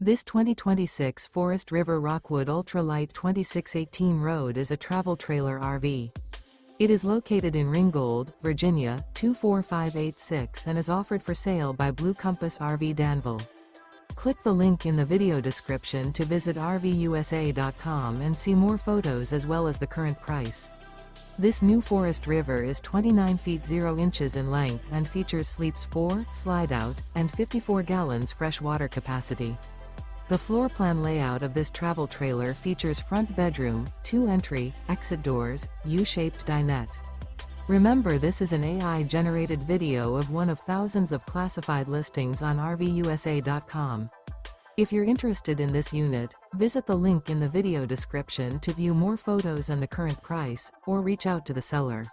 This 2026 Forest River Rockwood Ultralight 2618 Road is a travel trailer RV. It is located in Ringgold, Virginia, 24586 and is offered for sale by Blue Compass RV Danville. Click the link in the video description to visit RVUSA.com and see more photos as well as the current price. This new Forest River is 29 feet 0 inches in length and features sleeps 4, slide-out, and 54 gallons fresh water capacity. The floor plan layout of this travel trailer features front bedroom, 2 entry, exit doors, U-shaped dinette. Remember, this is an AI-generated video of one of thousands of classified listings on RVUSA.com. If you're interested in this unit, visit the link in the video description to view more photos and the current price, or reach out to the seller.